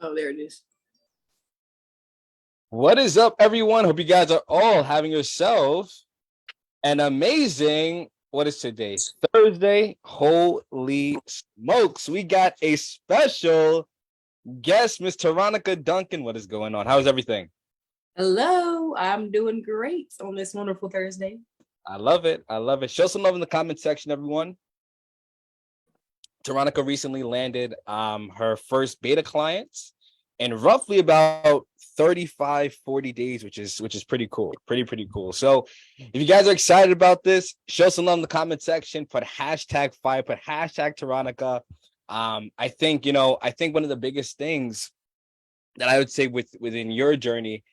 Oh, there it is. What is up, everyone? Hope you guys are all having yourselves an amazing, what is today? Thursday. Holy smokes. We got a special guest, Miss Toronica Duncan. What is going on? How's everything? Hello, I'm doing great on this wonderful Thursday. I love it. I love it. Show some love in the comment section, everyone. Toronica recently landed her first beta clients in roughly about 40 days, which is pretty cool. Pretty cool. So if you guys are excited about this, show some love in the comment section, put hashtag fire, put hashtag Toronica. I think one of the biggest things that I would say within your journey,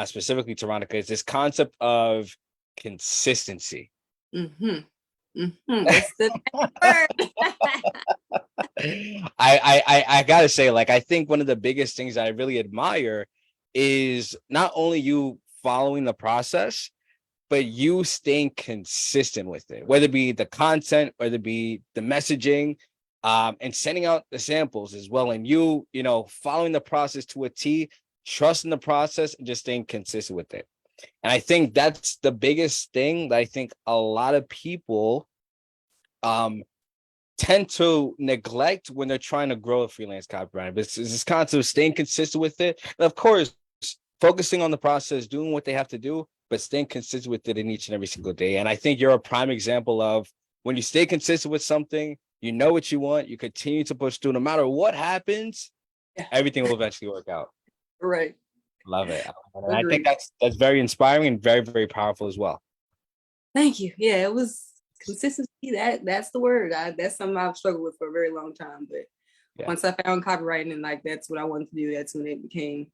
specifically Toronica, is this concept of consistency. That's the word. I gotta say, I think one of the biggest things that I really admire is not only you following the process, but you staying consistent with it, whether it be the content, whether it be the messaging, and sending out the samples as well. And you following the process to a T, trusting the process, and just staying consistent with it. And I think that's the biggest thing that I think a lot of people tend to neglect when they're trying to grow a freelance copywriter. But it's this concept of staying consistent with it. And of course, focusing on the process, doing what they have to do, but staying consistent with it in each and every single day. And I think you're a prime example of when you stay consistent with something, you know what you want, you continue to push through, no matter what happens, everything will eventually work out. Right. Love it. And I think that's very inspiring and very, very powerful as well. Thank you. Yeah, it was consistency. That's the word. That's something I've struggled with for a very long time. But once I found copywriting and that's what I wanted to do, that's when it became.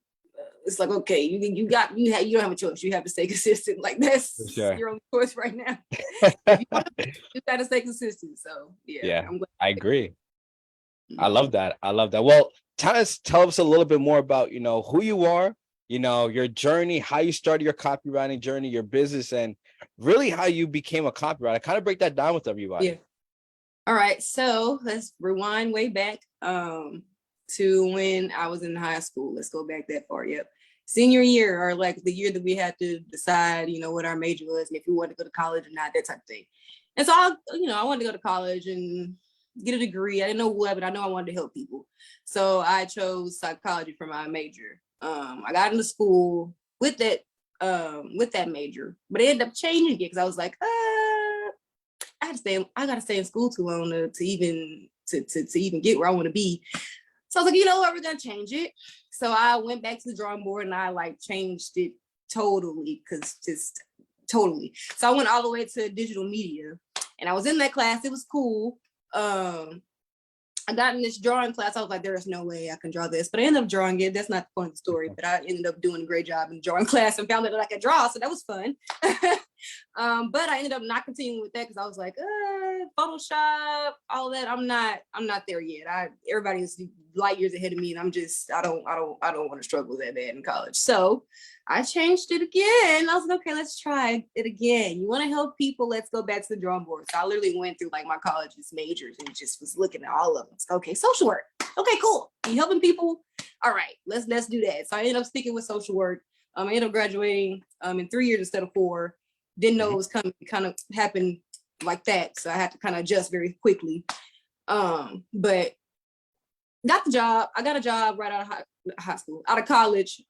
It's like, okay, you don't have a choice. You have to stay consistent. That's your only choice right now. You got to stay consistent. So I agree. I love that. Well, tell us a little bit more about who you are, your journey, how you started your copywriting journey, your business, and really how you became a copywriter. Kind of break that down with everybody. Yeah. All right. So let's rewind way back to when I was in high school. Let's go back that far. Yep. Senior year, or the year that we had to decide, what our major was and if we wanted to go to college or not, that type of thing. And so I wanted to go to college and get a degree. I didn't know what, but I know I wanted to help people. So I chose psychology for my major. I got into school with that major, but I ended up changing it because I was like, I gotta stay in school too long to even get where I want to be. So I was like, you know what, we're gonna change it. So I went back to the drawing board and I changed it totally. So I went all the way to digital media and I was in that class. It was cool. I got in this drawing class. I was like, there is no way I can draw this, but I ended up drawing it. That's not the point of the story, but I ended up doing a great job in the drawing class and found out that I could draw. So that was fun. But I ended up not continuing with that because I was like, Photoshop, all that. I'm not there yet. Everybody is light years ahead of me, and I don't want to struggle that bad in college. So I changed it again. I was like, okay, let's try it again. You want to help people? Let's go back to the drawing board. So I literally went through my college's majors and just was looking at all of them. So, okay, social work. Okay, cool. You helping people? All right, let's do that. So I ended up sticking with social work. I ended up graduating in 3 years instead of 4. Didn't know it was coming. It kind of happened like that. So I had to kind of adjust very quickly. But got the job. I got a job right out of out of college.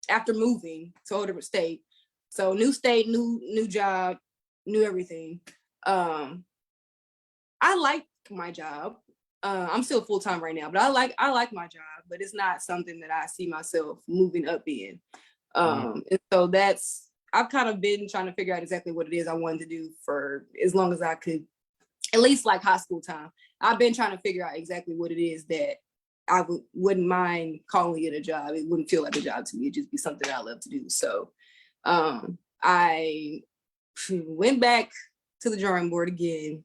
After moving to a whole different state. So new state, new job, new everything. I like my job. I'm still full-time right now, but I like my job, but it's not something that I see myself moving up in. And so I've kind of been trying to figure out exactly what it is I wanted to do for as long as I could, at least high school time. I've been trying to figure out exactly what it is that I wouldn't mind calling it a job. It wouldn't feel like a job to me. It'd just be something I love to do. So I went back to the drawing board again.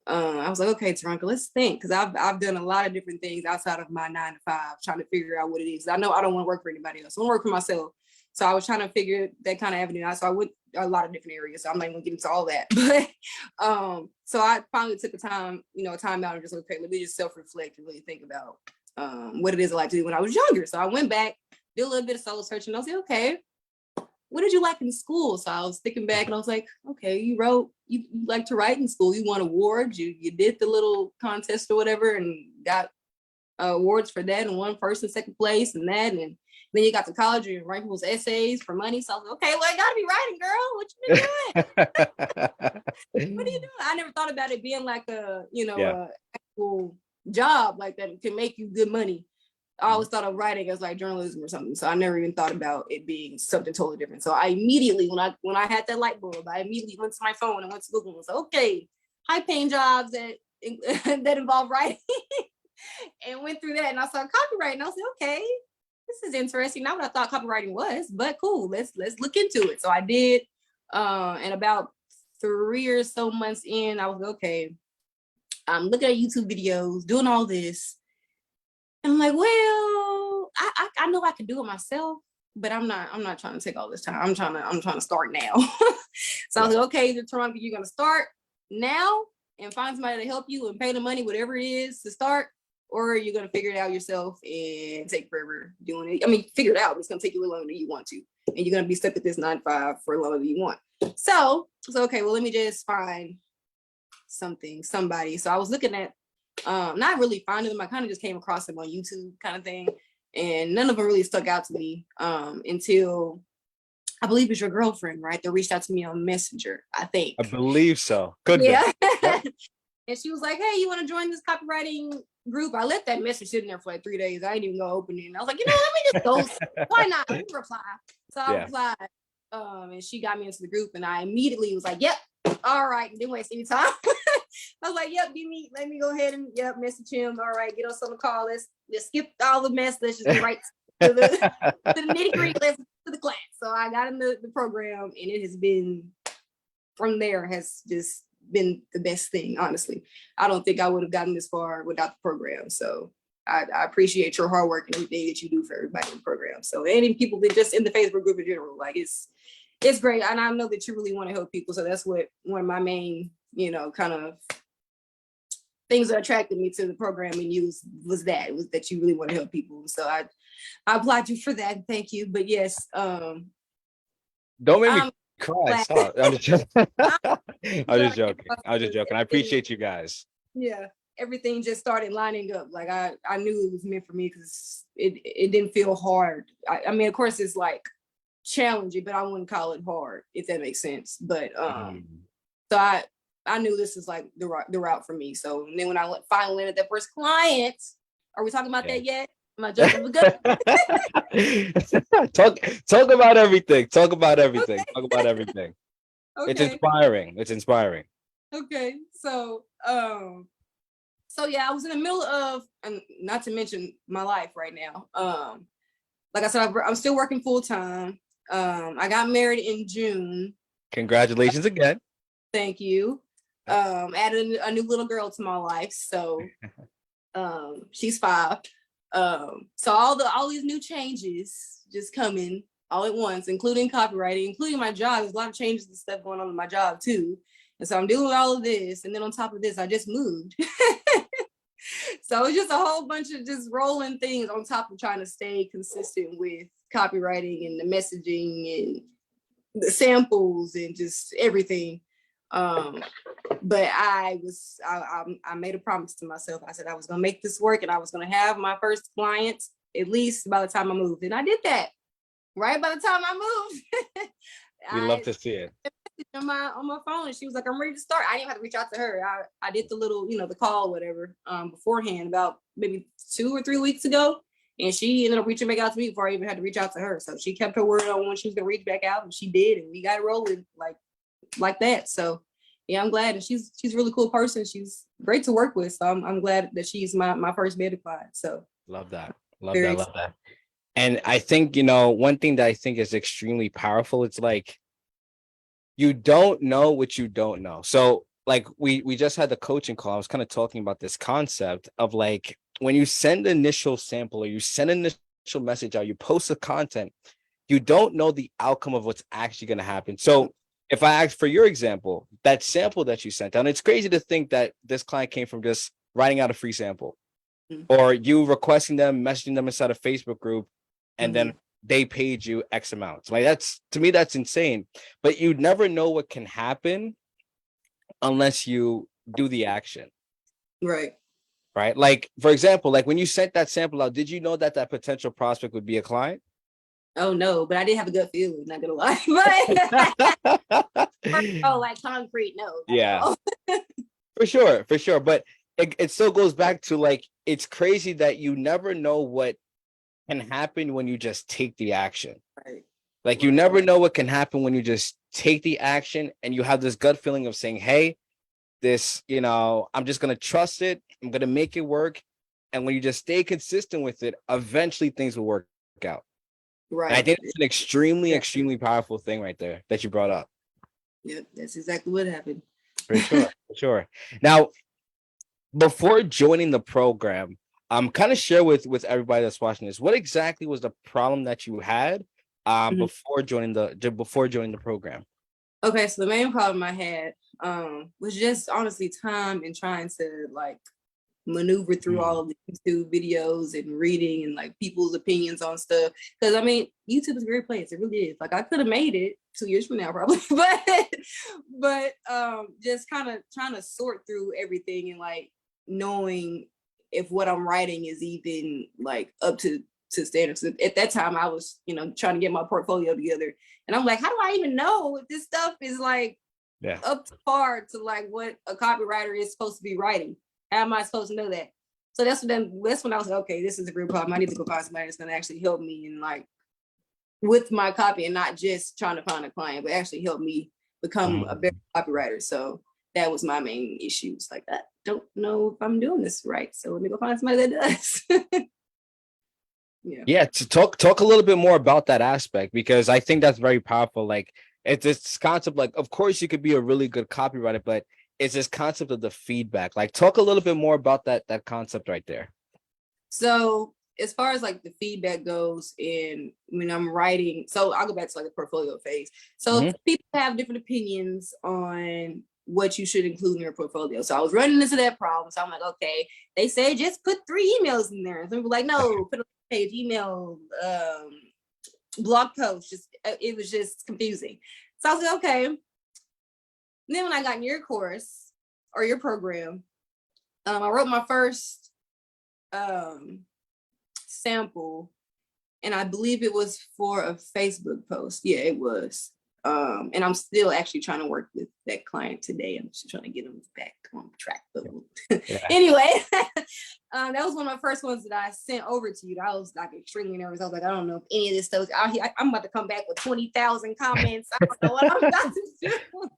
I was like, okay, Toronica, let's think. Because I've done a lot of different things outside of my 9 to 5, trying to figure out what it is. I know I don't want to work for anybody else. I want to work for myself. So I was trying to figure that kind of avenue out. So I went a lot of different areas. So I'm not even gonna get into all that. But so I finally took a time out and just, okay, let me just self-reflect and really think about what it is I like to do when I was younger. So I went back, did a little bit of soul searching. I was like, okay, what did you like in school? So I was thinking back and I was like, okay, you like to write in school. You won awards. You did the little contest or whatever and got awards for that and won first and second place and that. And then you got to college and write people's essays for money. So I was like, okay, well, I gotta be writing, girl. What you been doing? What are you doing? I never thought about it being like a, a actual job like that can make you good money. I always thought of writing as like journalism or something. So I never even thought about it being something totally different. So I immediately, when I had that light bulb, I immediately went to my phone and went to Google and was like, okay, high paying jobs that that involve writing and went through that. And I saw copywriting. And I was like, okay, this is interesting. Not what I thought copywriting was, but cool. Let's look into it. So I did. And about 3 or so months in, I was like, okay, I'm looking at YouTube videos, doing all this. And I'm like, well, I know I can do it myself, but I'm not trying to take all this time. I'm trying to start now. So I was like, okay, Toronica, you're gonna start now and find somebody to help you and pay the money, whatever it is to start, or you're gonna figure it out yourself and take forever doing it. I mean, figure it out, but it's gonna take you longer than you want to. And you're gonna be stuck at this 9 to 5 for longer than you want. So okay, well, let me just find somebody. So I was looking at not really finding them. I kind of just came across them on YouTube kind of thing. And none of them really stuck out to me until I believe it's your girlfriend, right? That reached out to me on Messenger, I think. I believe so. Could be. Yep. And she was like, hey, you want to join this copywriting group? I left that message sitting there for like 3 days. I didn't even go open it. And I was like, let me just go. Why not? Let me reply. So I replied. And she got me into the group and I immediately was like, yep, all right. Didn't waste any time. I was like, yep, let me go ahead and message him. All right, get us on the call. Let's skip all the mess. Let's just get right to the nitty-gritty. Let's get to the class. So I got in the program and it has been, from there, has just been the best thing, honestly. I don't think I would have gotten this far without the program. So I appreciate your hard work and everything that you do for everybody in the program. So any people that just in the Facebook group in general, like it's great. And I know that you really want to help people. So that's what one of my main, kind of things that attracted me to the program and you was that you really want to help people. So I applaud you for that. Thank you. But yes, don't make me cry. Stop. I'm just joking. I'm just joking. I appreciate you guys. Yeah, everything just started lining up. Like I knew it was meant for me because it didn't feel hard. I mean, of course, it's like challenging, but I wouldn't call it hard, if that makes sense. But so I knew this is like the route for me. So and then when I finally landed that first client, are we talking about that yet? Am I jumping the gun? Talk about everything. Talk about everything. Okay. Talk about everything. Okay. It's inspiring. Okay. So yeah, I was in the middle of, and not to mention my life right now. Like I said, I'm still working full time. I got married in June. Congratulations again. Thank you. Added a new little girl to my life. So she's 5. So all these new changes just coming all at once, including copywriting, including my job. There's a lot of changes and stuff going on in my job too. And so I'm dealing with all of this. And then on top of this, I just moved. So it's just a whole bunch of just rolling things on top of trying to stay consistent with copywriting and the messaging and the samples and just everything. But I made a promise to myself. I said I was going to make this work and I was going to have my first client at least by the time I moved. And I did that right by the time I moved. We love to see it. On my phone, and she was like, I'm ready to start. I didn't have to reach out to her. I did the little, the call or whatever, beforehand, about maybe 2 or 3 weeks ago. And she ended up reaching back out to me before I even had to reach out to her. So she kept her word on when she was gonna reach back out, and she did, and we got it rolling like that. So yeah, I'm glad. And she's a really cool person. She's great to work with. So I'm glad that she's my first beta client. So love that. Love that. And I think, one thing that I think is extremely powerful, it's like, you don't know what you don't know. So like we just had the coaching call. I was kind of talking about this concept of like, when you send the initial sample or you send an initial message out, you post the content, you don't know the outcome of what's actually going to happen. So if I ask for your example, that sample that you sent out, and it's crazy to think that this client came from just writing out a free sample. or you requesting them, messaging them inside a Facebook group, and then they paid you X amount. Like, that's, to me, that's insane. But you never know what can happen unless you do the action. Right. Right. Like, for example, like when you sent that sample out, did you know that that potential prospect would be a client? Oh no, but I did have a gut feeling, not gonna lie. But oh, like concrete, no, not at Yeah, all. for sure. But it still goes back to, like, it's crazy that you never know what can happen when you just take the action. Right. Like, you never know what can happen when you just take the action and you have this gut feeling of saying, hey, this, I'm just going to trust it. I'm going to make it work. And when you just stay consistent with it, eventually things will work out. Right. And I think it's an extremely, extremely powerful thing right there that you brought up. Yep, that's exactly what happened. For sure. For sure. Now, before joining the program, kind of share with everybody that's watching this, what exactly was the problem that you had before joining the program? Okay, so the main problem I had was just honestly time and trying to like maneuver through all of the YouTube videos and reading and like people's opinions on stuff. Because I mean, YouTube is a great place. It really is. Like, I could have made it 2 years from now probably, but just kind of trying to sort through everything and like knowing if what I'm writing is even like up to standards. At that time, I was, trying to get my portfolio together, and I'm like, how do I even know if this stuff is like up to par to like what a copywriter is supposed to be writing? How am I supposed to know that? So that's when I was like, okay, this is a real problem. I need to go find somebody that's going to actually help me and like with my copy, and not just trying to find a client, but actually help me become a better copywriter. So that was my main issue. It's like, I don't know if I'm doing this right, so let me go find somebody that does. Yeah, to talk a little bit more about that aspect, because I think that's very powerful. Like, it's this concept, like, of course you could be a really good copywriter, but it's this concept of the feedback. Like, talk a little bit more about that concept right there. So as far as like the feedback goes, and when I'm writing, so I'll go back to like the portfolio phase. So people have different opinions on what you should include in your portfolio. So I was running into that problem. So I'm like, okay, they say just put 3 emails in there. And some people like, no, put a page, email, blog post. It was just confusing. So I was like, okay. And then when I got in your course or your program, I wrote my first sample, and I believe it was for a Facebook post. Yeah, it was. And I'm still actually trying to work with that client today. I'm just trying to get them back on track. But anyway, that was one of my first ones that I sent over to you. I was like extremely nervous. I was like, I don't know if any of this stuff out here. I'm about to come back with 20,000 comments. I don't know what I'm about to do.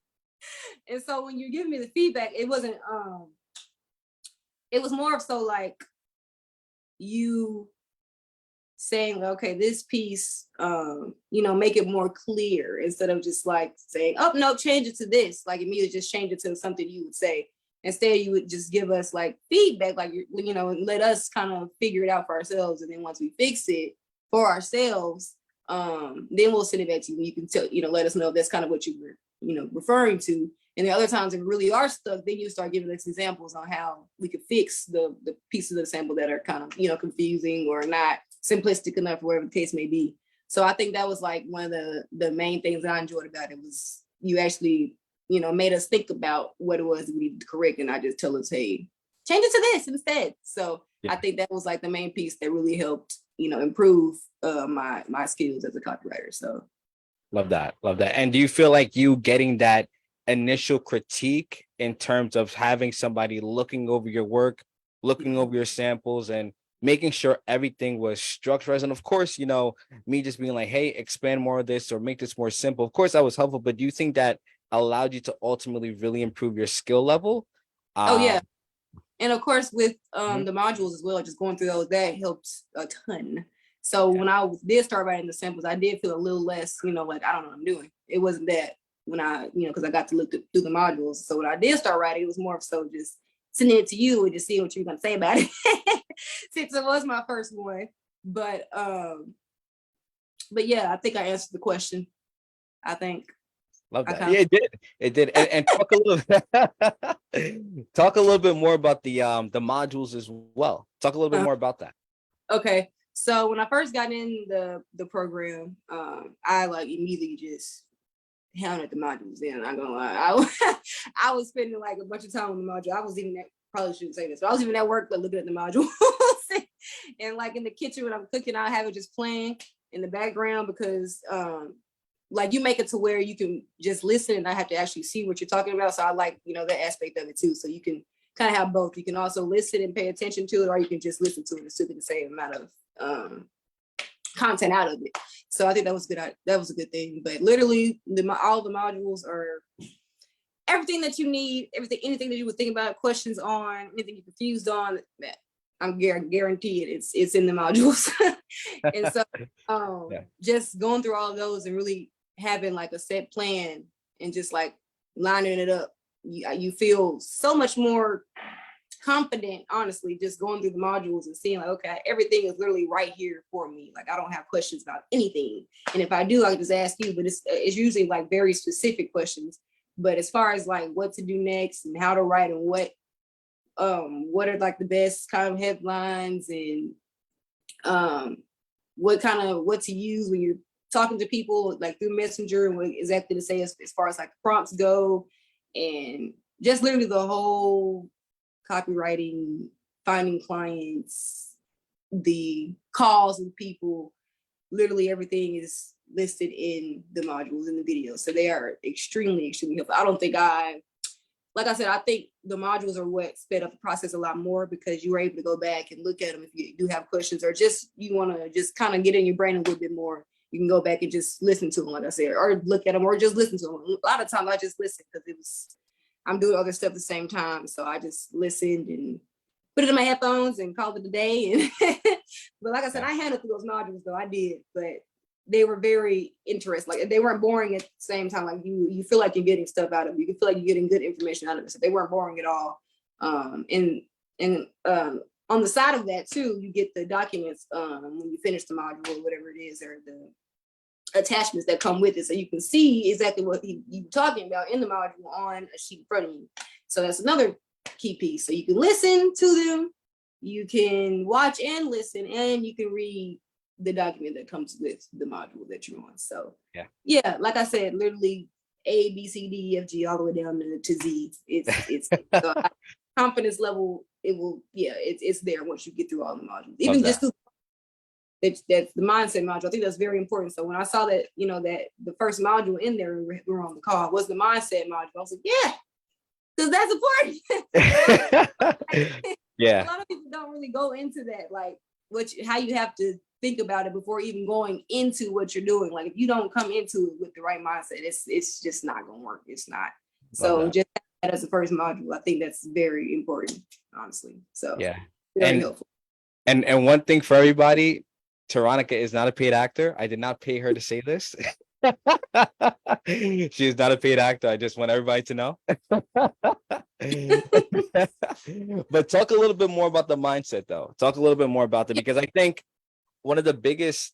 And so when you give me the feedback, it wasn't. It was more of so like you saying, okay, this piece, make it more clear, instead of just like saying, oh no, change it to this, like immediately just change it to something you would say. Instead, you would just give us like feedback, like, and let us kind of figure it out for ourselves. And then once we fix it for ourselves, then we'll send it back to you. You can tell, let us know if that's kind of what you were, referring to. And the other times if we really are stuck, then you start giving us examples on how we could fix the pieces of the sample that are kind of, confusing or not simplistic enough, whatever the case may be. So I think that was like one of the main things that I enjoyed about it, was you actually, made us think about what it was we needed to correct, and not just tell us, hey, change it to this instead. So I think that was like the main piece that really helped, improve my skills as a copywriter. So love that. And do you feel like you getting that initial critique in terms of having somebody looking over your work, looking over your samples, and making sure everything was structured? And of course, me just being like, hey, expand more of this or make this more simple. Of course, that was helpful, but do you think that allowed you to ultimately really improve your skill level? Oh yeah. And of course, with the modules as well, just going through those, that helps a ton. So when I did start writing the samples, I did feel a little less, like, I don't know what I'm doing. It wasn't that when I, because I got to look through the modules. So when I did start writing, it was more so just sending it to you and just seeing what you're going to say about it. Since it was my first one. But yeah, I think I answered the question. I think. Love I that. kind Yeah, of, it did. It did. And talk a little talk a little bit more about the modules as well. Talk a little bit more about that. okay. So when I first got in the program, I like immediately just hounded the modules. Then I'm not gonna lie, I was spending like a bunch of time on the module. I was even at, probably shouldn't say this, but I was even at work, but looking at the modules, and like in the kitchen when I'm cooking, I have it just playing in the background because like you make it to where you can just listen and I have to actually see what you're talking about. So I like, that aspect of it too. So you can kind of have both. You can also listen and pay attention to it, or you can just listen to it and still get the same amount of content out of it. So I think that was good. That was a good thing. But literally, all the modules are everything that you need, anything that you would think about, questions on, anything you're confused on. That I'm guaranteed it's in the modules. And so Yeah. just going through all of those and really having like a set plan and just like lining it up, you feel so much more confident, honestly, just going through the modules and seeing like, okay, everything is literally right here for me. Like I don't have questions about anything. And if I do, I can just ask you, but it's usually like very specific questions. But as far as like what to do next and how to write and what are like the best kind of headlines and what to use when you're talking to people like through Messenger and what exactly to say as far as like prompts go, and just literally the whole copywriting, finding clients, the calls with people, literally everything is listed in the modules in the video. So they are extremely, extremely helpful. I don't think like I said, I think the modules are what sped up the process a lot more because you were able to go back and look at them if you do have questions or just you want to just kind of get in your brain a little bit more. You can go back and just listen to them, like I said, or look at them or just listen to them. A lot of times I just listen because I'm doing other stuff at the same time. So I just listened and put it in my headphones and called it a day. And but like I said, I handled through those modules though. I did, but they were very interesting. Like they weren't boring at the same time. Like you feel like you're getting stuff out of it. You can feel like you're getting good information out of it. So they weren't boring at all. And on the side of that too, you get the documents when you finish the module or whatever it is, or the attachments that come with it, so you can see exactly what you're talking about in the module on a sheet in front of you. So that's another key piece. So you can listen to them, you can watch and listen, and you can read the document that comes with the module that you're on. So yeah, like I said, literally A, B, C, D, E, F, G, all the way down to Z. It's confidence level. It will, it's there once you get through all the modules. Even just through that's the mindset module. I think that's very important. So when I saw that, that the first module in there, we were on the call, was the mindset module. I was like, yeah, because that's important. Yeah. A lot of people don't really go into that, like how you have to think about it before even going into what you're doing. Like if you don't come into it with the right mindset, it's just not gonna work. It's not. So just that as the first module, I think that's very important, honestly. So very helpful. And one thing for everybody, Toronica is not a paid actor. I did not pay her to say this. She is not a paid actor. I just want everybody to know. But talk a little bit more about the mindset, though. Talk a little bit more about that, because I think one of the biggest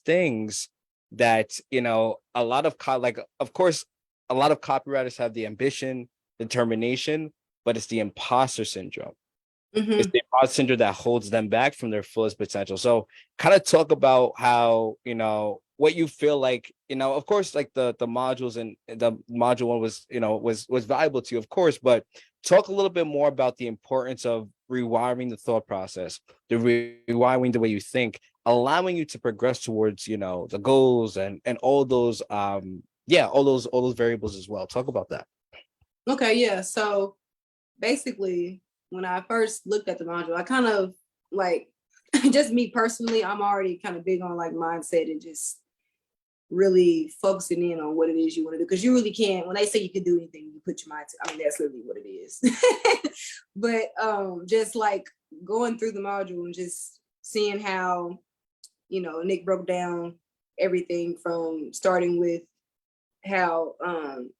things that, a lot of of course, a lot of copywriters have the ambition, determination, but it's the imposter syndrome. It's the imposter syndrome that holds them back from their fullest potential. So kind of talk about how, what you feel like, of course, like the modules and the module one was valuable to you, of course, but talk a little bit more about the importance of rewiring the thought process, rewiring the way you think, allowing you to progress towards, the goals and all those, all those variables as well. Talk about that. Okay. Yeah. So basically, when I first looked at the module, I kind of like, just me personally, I'm already kind of big on like mindset and just really focusing in on what it is you want to do. Because you really can't, when they say you can do anything, you put your mind to, that's literally what it is. But just like going through the module and just seeing how, Nick broke down everything from starting with how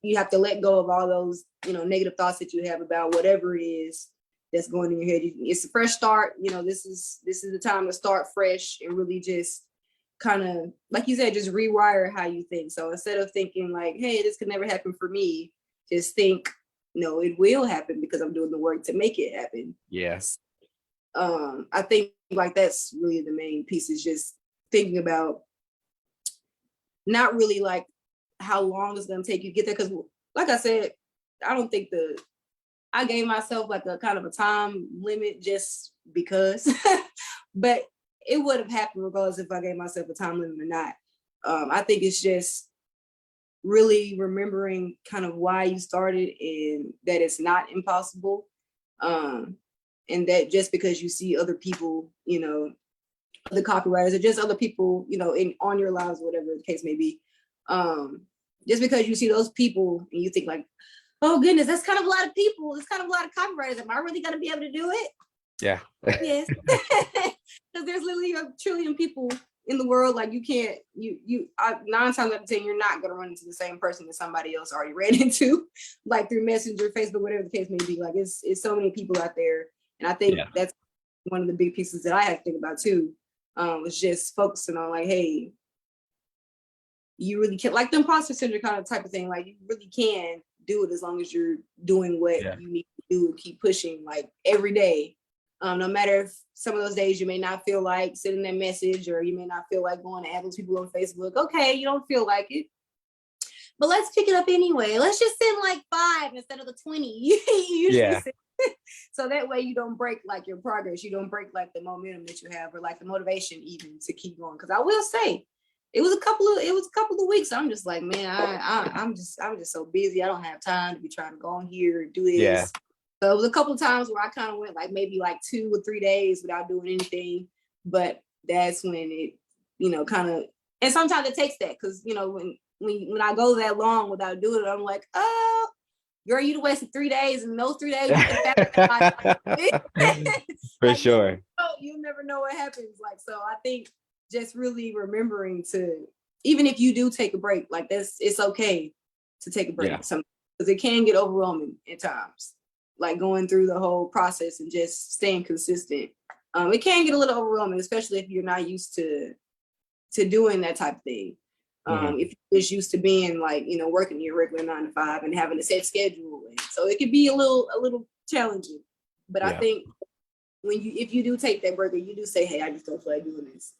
you have to let go of all those, negative thoughts that you have about whatever it is that's going in your head. It's a fresh start. This is the time to start fresh and really just kind of, like you said, just rewire how you think. So instead of thinking like, hey, this could never happen for me, just think, no, it will happen because I'm doing the work to make it happen. Yes. I think like that's really the main piece, is just thinking about not really like how long it's going to take you to get there. Because like I said, I don't think I gave myself like a kind of a time limit just because, but it would have happened regardless if I gave myself a time limit or not. I think it's just really remembering kind of why you started and that it's not impossible. And that just because you see other people, you know, other copywriters or just other people, you know, on your lives, whatever the case may be. Just because you see those people and you think like, oh goodness, that's kind of a lot of people. It's kind of a lot of copywriters. Am I really going to be able to do it? Yeah. Yes. Because there's literally a trillion people in the world. Like you can't, 9 times out of 10, you're not going to run into the same person that somebody else already ran into, like through Messenger, Facebook, whatever the case may be. Like it's so many people out there. And I think that's one of the big pieces that I have to think about too, was just focusing on like, hey, you really can, like the imposter syndrome kind of type of thing. Like you really can do it as long as you're doing what you need to do and keep pushing like every day. No matter if some of those days you may not feel like sending that message, or you may not feel like going to add those people on Facebook. Okay, you don't feel like it, but let's pick it up anyway. Let's just send like 5 instead of the 20 you usually send. So that way you don't break like your progress. You don't break like the momentum that you have, or like the motivation even to keep going. Because I will say, it was a couple of weeks. I'm just like, man, I'm just so busy. I don't have time to be trying to go on here and do this. Yeah. So it was a couple of times where I kind of went like maybe like 2 or 3 days without doing anything. But that's when it, you know, kind of, and sometimes it takes that, because, you know, when I go that long without doing it, I'm like, oh, girl, you'd wasted 3 days, and those 3 days for like, sure. You never know what happens. Like, so I think just really remembering to, even if you do take a break, like it's okay to take a break, because it can get overwhelming at times, like going through the whole process and just staying consistent. It can get a little overwhelming, especially if you're not used to doing that type of thing. If you're just used to being like, you know, working your regular 9 to 5 and having a set schedule. And so it could be a little challenging. But I think if you do take that break, or you do say, hey, I just don't feel like doing this.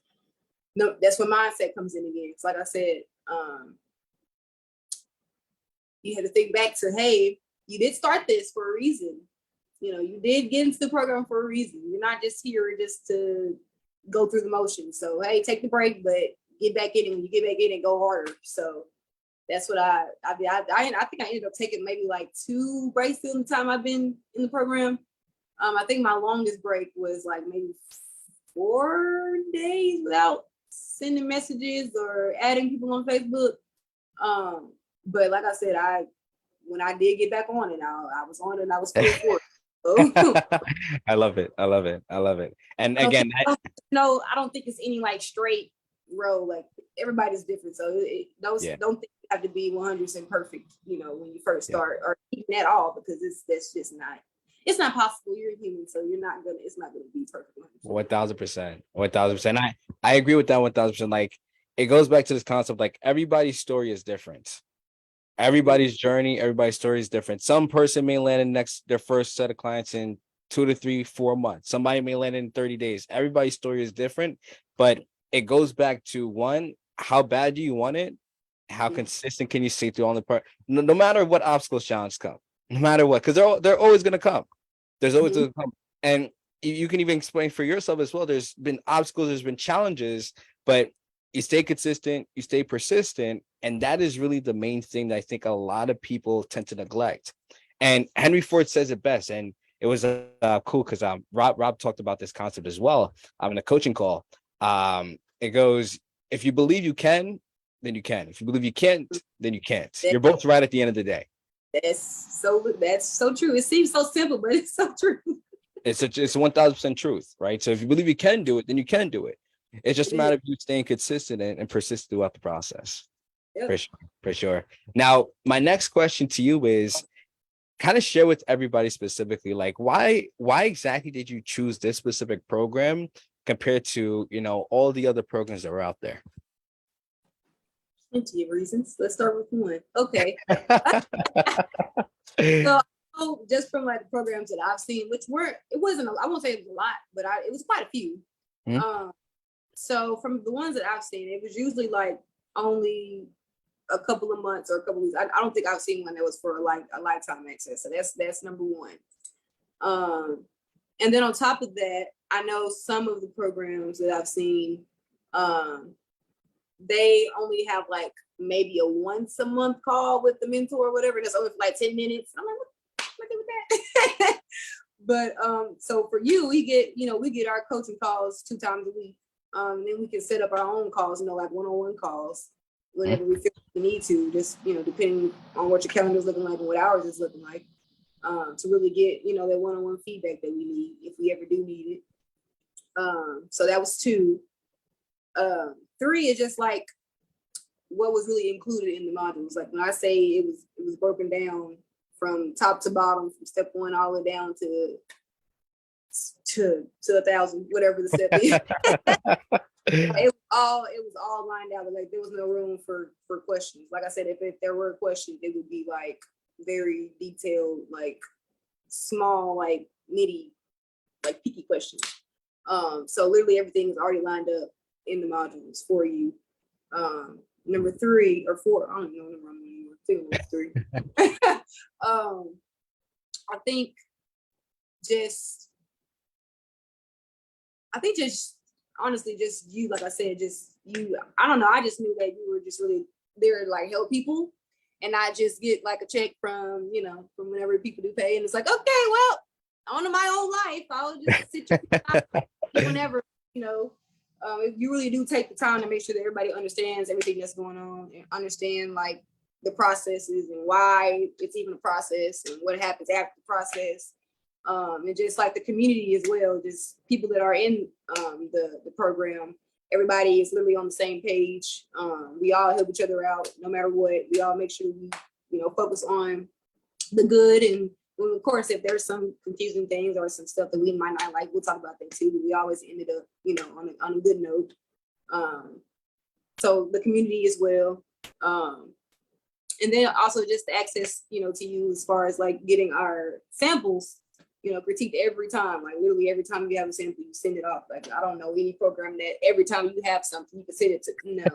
No, that's when mindset comes in again. It's like I said, you had to think back to, hey, you did start this for a reason. You know, you did get into the program for a reason. You're not just here just to go through the motions. So, hey, take the break, but get back in it. When you get back in it, go harder. So that's what I think I ended up taking maybe like 2 breaks in the time I've been in the program. I think my longest break was like maybe 4 days without sending messages or adding people on Facebook. But like I said, when I did get back on it, I was on it and I was full for it. I love it. And again, no, I don't think it's any like straight road. Like everybody's different, so don't think you have to be 100% perfect, you know, when you first start, or even at all, because that's just not. It's not possible. You're a human, so it's not gonna be perfect. 1,000%. I agree with that 1,000%. Like it goes back to this concept, like everybody's story is different. Everybody's journey, everybody's story is different. Some person may land in their first set of clients in 2 to 3, 4 months. Somebody may land in 30 days. Everybody's story is different, but it goes back to, one, how bad do you want it? How consistent can you stay through all the part? No matter what obstacles, challenges come, no matter what, because they're always going to come. There's always going to come. And you can even explain for yourself as well. There's been obstacles, there's been challenges, but you stay consistent, you stay persistent. And that is really the main thing that I think a lot of people tend to neglect. And Henry Ford says it best. And it was cool because Rob talked about this concept as well in a coaching call. It goes, if you believe you can, then you can. If you believe you can't, then you can't. You're both right at the end of the day. That's so true. It seems so simple, but it's so true. It's 1,000% truth, right? So if you believe you can do it, then you can do it. It's just a matter of you staying consistent and persist throughout the process. Yep. For sure. Now, my next question to you is kind of share with everybody specifically, like why exactly did you choose this specific program? compared to, all the other programs that are out there? Plenty of reasons. Let's start with one. Okay. So just from like the programs that I've seen, which I won't say it was a lot, but it was quite a few. Mhm. So from the ones that I've seen, it was usually like only a couple of months or a couple of weeks. I don't think I've seen one that was for a lifetime access. So that's number one. And then on top of that, I know some of the programs that I've seen, they only have like maybe a once a month call with the mentor or whatever. That's only for like 10 minutes. I'm like, what with that? But so for you, we get our coaching calls 2 times a week. Then we can set up our own calls, like one-on-one calls, whenever we feel we need to, just depending on what your calendar is looking like and what hours it's looking like, to really get that one-on-one feedback that we need if we ever do need it. So that was 2. 3 is just like what was really included in the modules. Like when I say it was broken down from top to bottom, from step 1 all the way down to 1,000, whatever the step is. It was all lined out. Like there was no room for questions. Like I said, if there were questions, it would be like very detailed, like small, like nitty, like picky questions. So literally everything is already lined up in the modules for you. Number 3 or 4, I don't know number anymore. I think it was 3. I think just honestly, just you, like I said, just you, I don't know. I just knew that you were just really there to like help people and not just get like a check from, from whenever people do pay. And it's like, okay, well, on my own life, I'll just sit you whenever, if you really do take the time to make sure that everybody understands everything that's going on and understand like the processes and why it's even a process and what happens after the process. And just like the community as well, just people that are in the program, everybody is literally on the same page. We all help each other out no matter what. We all make sure we, focus on the good. And of course, if there's some confusing things or some stuff that we might not like, we'll talk about that too. But we always ended up, on a good note. So the community as well. And then also just the access, to you as far as like getting our samples, critiqued every time. Like literally every time you have a sample, you send it off. Like I don't know any program that every time you have something, you can send it to. No.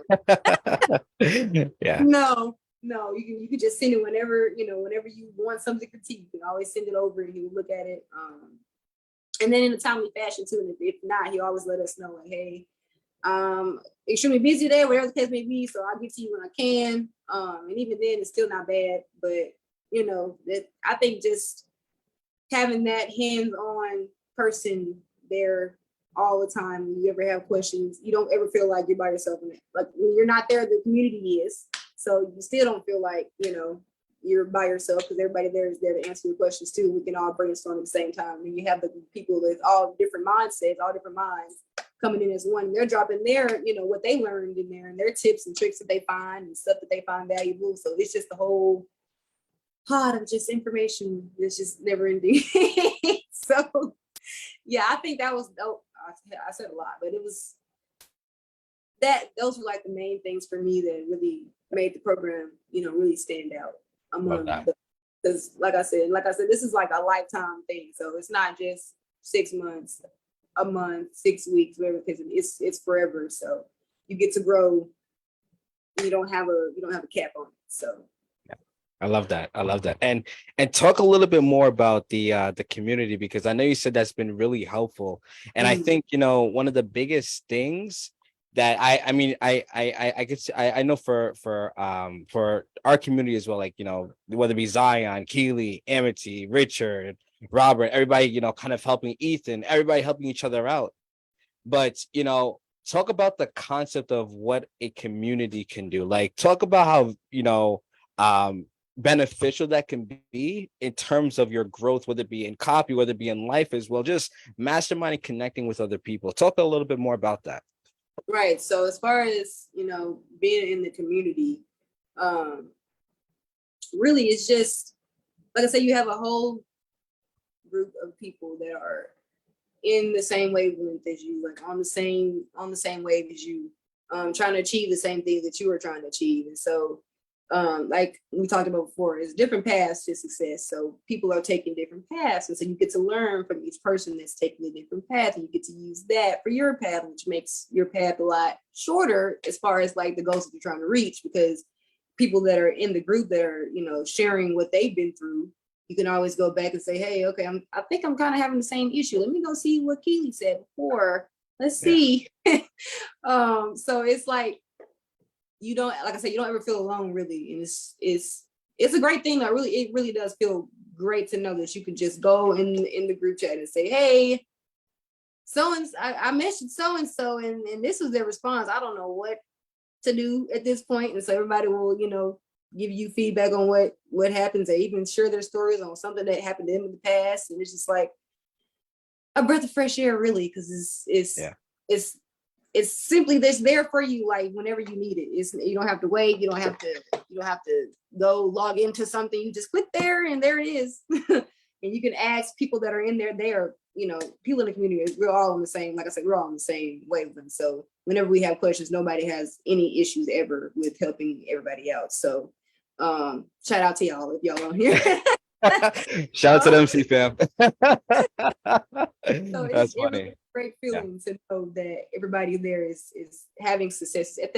Yeah. No, you can just send it whenever you want something critiqued. You can always send it over and he will look at it. And then in a timely fashion too. And if not, he always let us know like, hey, extremely busy today, whatever the case may be. So I'll get to you when I can. And even then it's still not bad. But that I think just having that hands-on person there all the time, when you ever have questions, you don't ever feel like you're by yourself in it. Like when you're not there, the community is. So you still don't feel like, you're by yourself because everybody there is there to answer your questions too. We can all brainstorm at the same time. And you have the people with all different mindsets, all different minds coming in as one. They're dropping their, what they learned in there and their tips and tricks that they find and stuff that they find valuable. So it's just the whole pot of just information. It's just never ending. So yeah, I think that was dope. I said a lot, but it was those were like the main things for me that really made the program, really stand out among because like I said, this is like a lifetime thing. So it's not just 6 months, a month, 6 weeks, whatever, because it's forever. So you get to grow. You don't have a cap on it. So I love that. And talk a little bit more about the community, because I know you said that's been really helpful. And I think, one of the biggest things that I know for our community as well, like, whether it be Zion, Keely, Amity, Richard, Robert, everybody, kind of helping Ethan, everybody helping each other out. But, talk about the concept of what a community can do. Like, talk about how, beneficial that can be in terms of your growth, whether it be in copy, whether it be in life as well, just masterminding, connecting with other people. Talk a little bit more about that. Right. So as far as, being in the community, really it's just, like I said, you have a whole group of people that are in the same wavelength as you, like on the same wave as you, trying to achieve the same thing that you are trying to achieve. And so, like we talked about before, is different paths to success. So people are taking different paths, and so you get to learn from each person that's taking a different path, and you get to use that for your path, which makes your path a lot shorter as far as like the goals that you're trying to reach, because people that are in the group that are, you know, sharing what they've been through, you can always go back and say, hey, okay, I think I'm kind of having the same issue. Let me go see what Keely said before. Let's see. So it's like, you don't, like I said, you don't ever feel alone, really. And it's a great thing. It really does feel great to know that you can just go in the group chat and say, hey, I mentioned so-and-so, and this was their response. I don't know what to do at this point. And so everybody will, you know, give you feedback on what happens. They even share their stories on something that happened to them in the past. And it's just like a breath of fresh air, really, because it's simply this there for you, like whenever you need it. You don't have to wait. You don't have to go log into something. You just click there and there it is. And you can ask people that are in there. They are, you know, people in the community. We're all on the same, like I said, we're all on the same wavelength. So whenever we have questions, nobody has any issues ever with helping everybody out. So shout out to y'all if y'all on here. Shout out to the MC fam. So That's it's funny. really a great feeling to know that everybody there is having success. At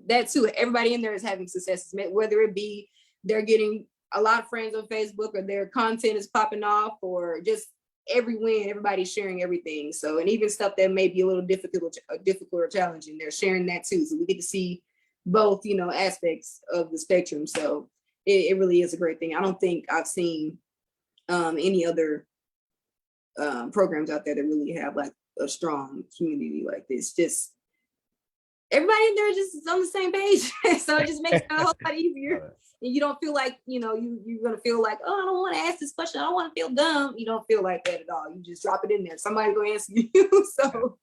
that too, everybody in there is having successes, whether it be they're getting a lot of friends on Facebook, or their content is popping off, or just every win, everybody's sharing everything. So, and even stuff that may be a little difficult or challenging, they're sharing that too. So we get to see both, you know, aspects of the spectrum. So it really is a great thing. I don't think I've seen any other programs out there that really have like a strong community like this. Just everybody in there just is on the same page. So it just makes it a whole lot easier. And you don't feel like, you know, you're going to feel like, oh, I don't want to ask this question. I don't want to feel dumb. You don't feel like that at all. You just drop it in there. Somebody's going to answer you. So,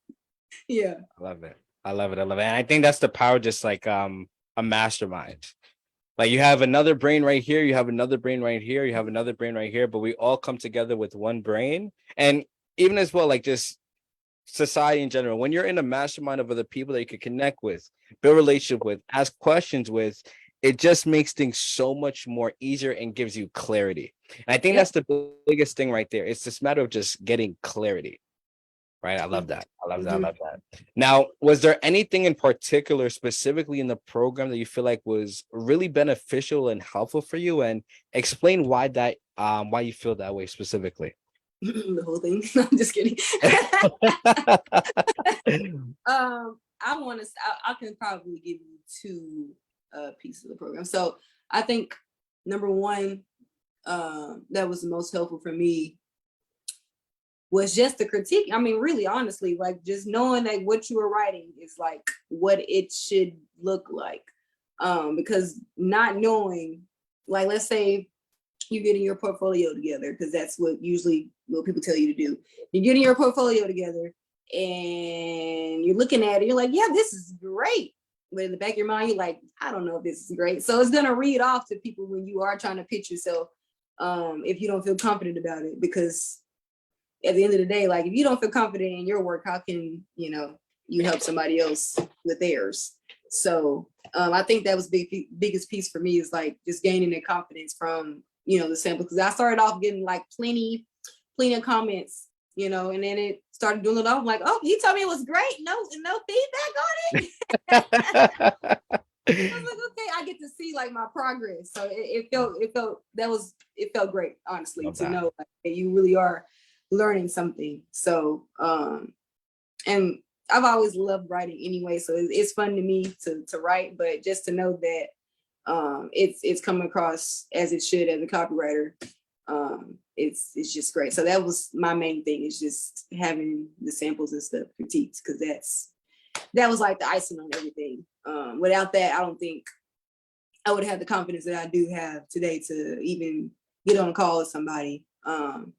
yeah. I love it. And I think that's the power, just like a mastermind. Like you have another brain right here. You have another brain right here. You have another brain right here. But we all come together with one brain. And even as well, like just society in general, when you're in a mastermind of other people that you can connect with, build relationship with, ask questions with, it just makes things so much more easier and gives you clarity. And I think that's the biggest thing right there. It's this matter of just getting clarity. Right. I love that. I love that. Now, was there anything in particular, specifically in the program, that you feel like was really beneficial and helpful for you? And explain why you feel that way specifically. The whole thing. I'm just kidding. I can probably give you two pieces of the program. So I think number one, that was the most helpful for me, was just the critique. I mean, really, honestly, like just knowing that what you are writing is like what it should look like. Because not knowing, like, let's say you're getting your portfolio together, because that's what people tell you to do. You're getting your portfolio together and you're looking at it, you're like, yeah, this is great. But in the back of your mind, you're like, I don't know if this is great. So it's gonna read off to people when you are trying to pitch yourself, if you don't feel confident about it. Because at the end of the day, like if you don't feel confident in your work, how can you help somebody else with theirs? So I think that was biggest piece for me, is like just gaining the confidence from the sample, because I started off getting like plenty of comments, and then it started doing it off. I'm like, oh, he told me it was great. No feedback on it. I was like, okay, I get to see like my progress. So it felt great, honestly, know like, that you really are learning something. So and I've always loved writing anyway, so it's fun to me to write, but just to know that it's coming across as it should as a copywriter, it's just great. So that was my main thing, is just having the samples and stuff critiqued, because that was like the icing on everything. Without that, I don't think I would have the confidence that I do have today to even get on a call with somebody and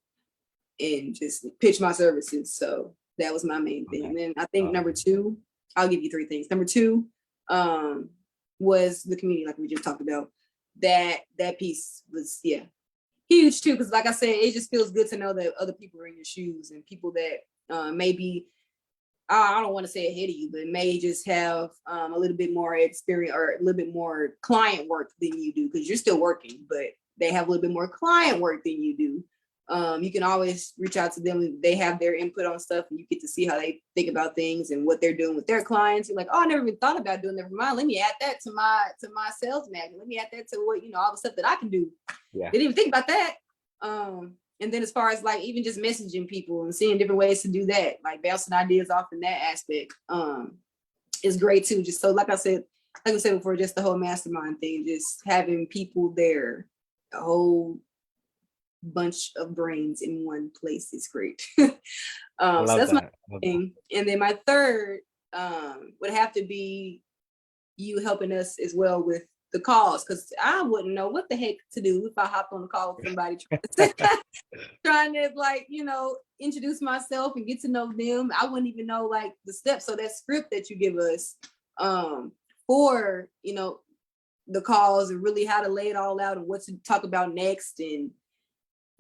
just pitch my services. So that was my main thing. And then I think number two, I'll give you three things. Number two was the community, like we just talked about. That piece was, huge too, because like I said, it just feels good to know that other people are in your shoes, and people that maybe I don't want to say ahead of you, but may just have a little bit more experience or a little bit more client work than you do, because you're still working, but they have a little bit more client work than you do. You can always reach out to them. They have their input on stuff, and you get to see how they think about things and what they're doing with their clients. You're like, oh, I never even thought about doing that for mine. Let me add that to my sales magnet. Let me add that to what, all the stuff that I can do. Yeah. Didn't even think about that. And then as far as like even just messaging people and seeing different ways to do that, like bouncing ideas off in that aspect, is great too. Just so like I said before, just the whole mastermind thing, just having people there, a whole bunch of brains in one place is great. So that's my thing. And then my third would have to be you helping us as well with the calls, because I wouldn't know what the heck to do if I hopped on a call with somebody trying to like, introduce myself and get to know them. I wouldn't even know like the steps. So that script that you give us for, the calls, and really how to lay it all out and what to talk about next, and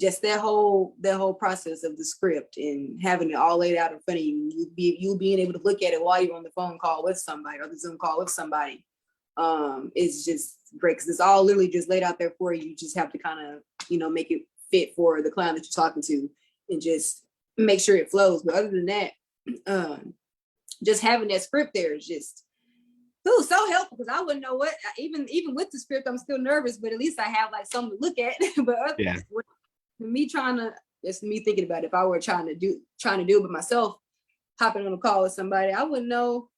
just that whole process of the script and having it all laid out in front of you. You being able to look at it while you're on the phone call with somebody or the Zoom call with somebody. Is just great, because it's all literally just laid out there for you. You just have to kind of, make it fit for the client that you're talking to and just make sure it flows. But other than that, just having that script there is just so helpful, because I wouldn't know what, even with the script, I'm still nervous, but at least I have like something to look at. But it's me thinking about it. If I were trying to do it by myself, hopping on a call with somebody, I wouldn't know.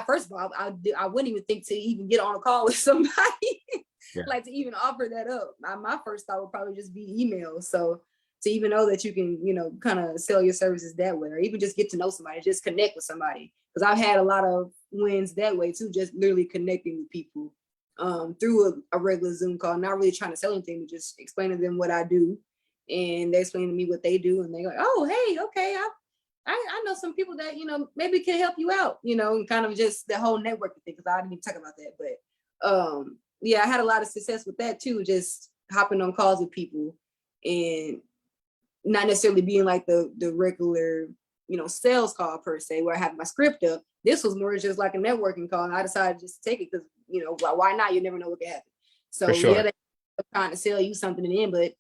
First of all, I wouldn't even think to even get on a call with somebody, like to even offer that up. My first thought would probably just be email. So to even know that you can, kind of sell your services that way, or even just get to know somebody, just connect with somebody. Because I've had a lot of wins that way too, just literally connecting with people through a regular Zoom call, not really trying to sell anything, but just explaining to them what I do. And they explain to me what they do, and they go, oh, hey, okay, I know some people that, maybe can help you out, and kind of just the whole networking thing, because I didn't even talk about that. But I had a lot of success with that too, just hopping on calls with people and not necessarily being like the regular, sales call per se, where I have my script up. This was more just like a networking call, and I decided just to take it because, why not? You never know what can happen. So they're trying to sell you something in the end, but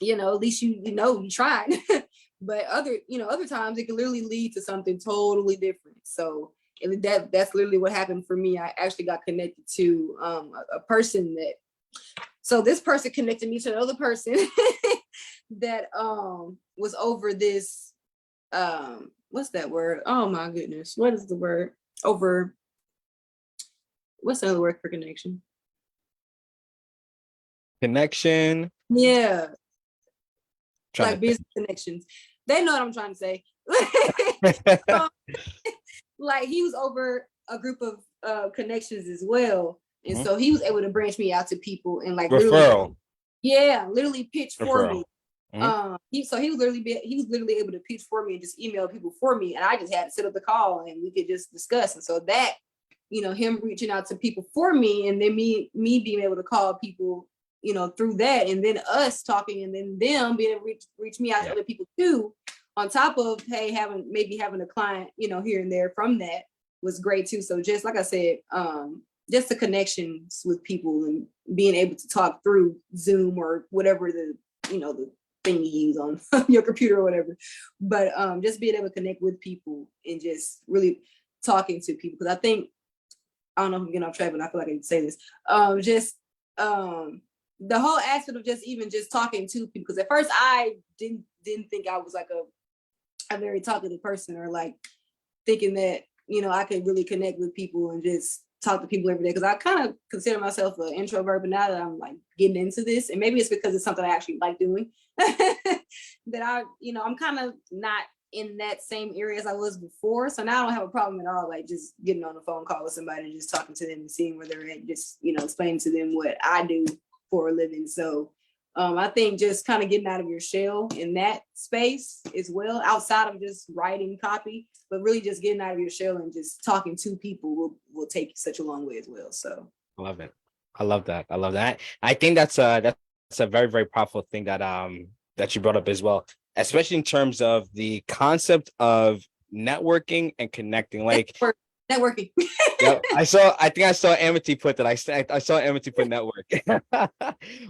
at least you tried. But other times it can literally lead to something totally different. So that's literally what happened for me. I actually got connected to a person so this person connected me to another person that was over this, what's that word? Oh my goodness. What is the word? What's another word for connection? Connection. Yeah. Like business connections. They know what I'm trying to say. Like he was over a group of connections as well. And so he was able to branch me out to people and like referral. Literally pitch for me. He was literally able to pitch for me and just email people for me. And I just had to set up the call and we could just discuss. And so that, him reaching out to people for me, and then me being able to call people, through that, and then us talking, and then them being able to reach me out to other people too, on top of, hey, having a client, here and there from that was great too. So just like I said, just the connections with people and being able to talk through Zoom or whatever the thing you use on your computer or whatever, but just being able to connect with people and just really talking to people. Because I don't know if I'm getting off track, but I feel like I need to say this. The whole aspect of just talking to people, because at first I didn't think I was like a very talkative person, or like thinking that I could really connect with people and just talk to people every day, because I kind of consider myself an introvert. But now that I'm like getting into this, and maybe it's because it's something I actually like doing, that I'm kind of not in that same area as I was before. So now I don't have a problem at all, like just getting on a phone call with somebody and just talking to them and seeing where they're at, just explaining to them what I do for a living. So I think just kind of getting out of your shell in that space as well, outside of just writing copy, but really just getting out of your shell and just talking to people will take you such a long way as well. So I love it. I love that. I think that's a very, very powerful thing that you brought up as well. especially in terms of the concept of networking and connecting. Like, networking. yeah, I think I saw Amity put that. I saw Amity put network.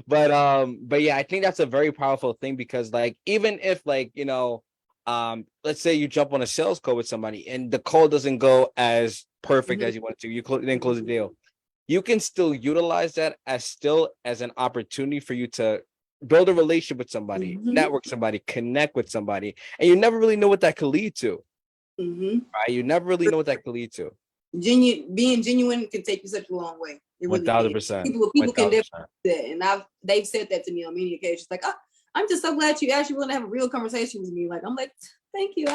But yeah, I think that's a very powerful thing because like even if like, you know, let's say you jump on a sales call with somebody and the call doesn't go as perfect as you want it to, didn't close the deal. You can still utilize that as an opportunity for you to build a relationship with somebody, network somebody, connect with somebody, and you never really know what that could lead to. Right? You never really know what that could lead to. Being genuine can take you such a long way. It really can. 1,000%. People can definitely do that, and they've said that to me on many occasions. Like, oh, I'm just so glad you actually want to have a real conversation with me. Like, I'm like, thank you.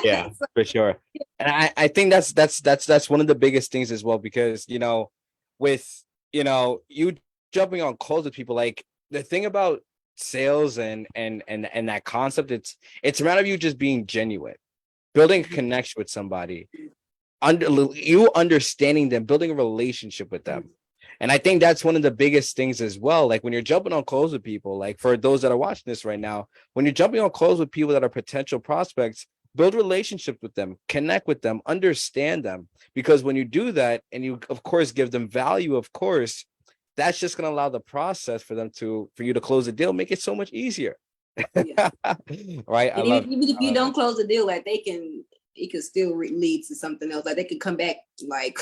Yeah, for sure. And I think that's one of the biggest things as well, because you know, with you jumping on calls with people, like the thing about sales and that concept, it's a matter of you just being genuine, building a connection with somebody, you understanding them, building a relationship with them. And I think that's one of the biggest things as well. Like when you're jumping on calls with people, like for those that are watching this right now, when you're jumping on calls with people that are potential prospects, build relationships with them, connect with them, understand them. Because when you do that and you, of course, give them value, of course, that's just going to allow the process for you to close the deal, make it so much easier. Yeah. Right. And even if you don't close the deal, like it could still lead to something else. Like they could come back like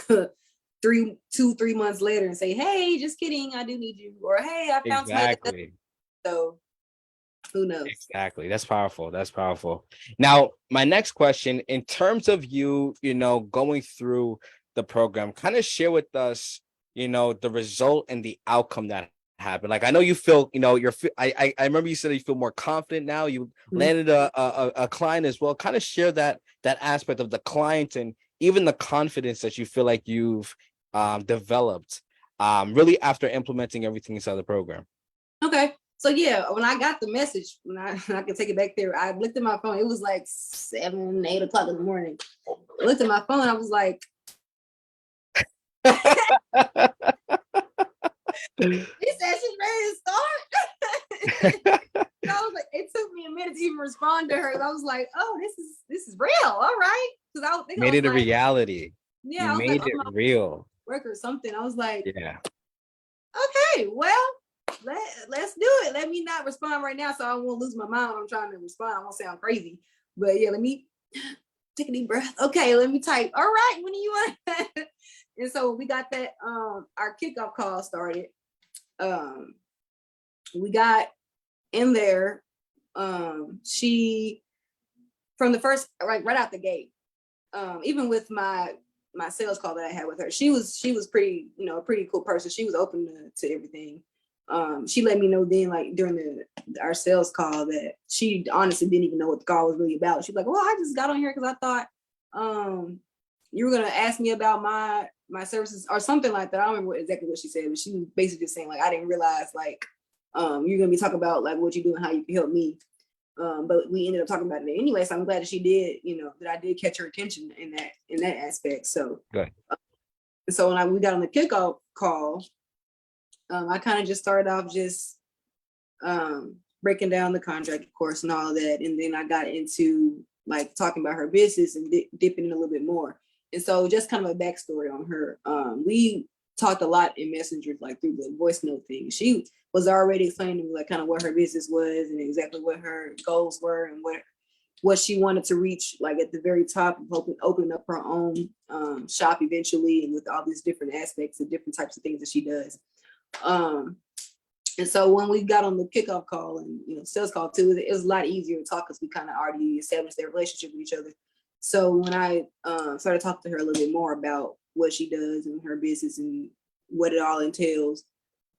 3 months later and say, hey, just kidding, I do need you. Or hey, I found somebody. So who knows? Exactly. That's powerful. That's powerful. Now, my next question, in terms of you going through the program, kind of share with us, the result and the outcome that happened. Like, I know you feel, I remember you said you feel more confident now. You landed a client as well. Kind of share that aspect of the client and even the confidence that you feel like you've developed really after implementing everything inside the program. Okay. So yeah, when I got the message, when I could take it back there, I looked at my phone. It was like 7, 8 o'clock in the morning. I looked at my phone. I was like, he said she's ready to start. I was like, it took me a minute to even respond to her. I was like, oh, this is real. All right. Because I think made it a reality. Yeah, you I was made like, it real. Work or something. I was like, yeah. Okay, well, let's do it. Let me not respond right now so I won't lose my mind when I'm trying to respond. I won't sound crazy. But yeah, let me take a deep breath. Okay, let me type. All right, when do you want? And so we got that our kickoff call started. We got in there. She from the first right out the gate. Even with my sales call that I had with her, she was pretty, a pretty cool person. She was open to everything. She let me know then, like during our sales call, that she honestly didn't even know what the call was really about. She's like, well, I just got on here because I thought you were gonna ask me about my services or something like that. I don't remember exactly what she said, but she was basically just saying like, I didn't realize like you're gonna be talking about like what you do and how you can help me. But we ended up talking about it anyway. So I'm glad that she did, that I did catch her attention in that aspect. So good. So when we got on the kickoff call, I kind of just started off just breaking down the contract, of course, and all of that. And then I got into like talking about her business and dipping in a little bit more. And so just kind of a backstory on her. We talked a lot in Messenger, like through the voice note thing. She was already explaining to me like kind of what her business was and exactly what her goals were and what she wanted to reach, like at the very top of opening up her own shop eventually, and with all these different aspects and different types of things that she does. And so when we got on the kickoff call and sales call too, it was a lot easier to talk because we kind of already established their relationship with each other. So when I started talking to her a little bit more about what she does and her business and what it all entails,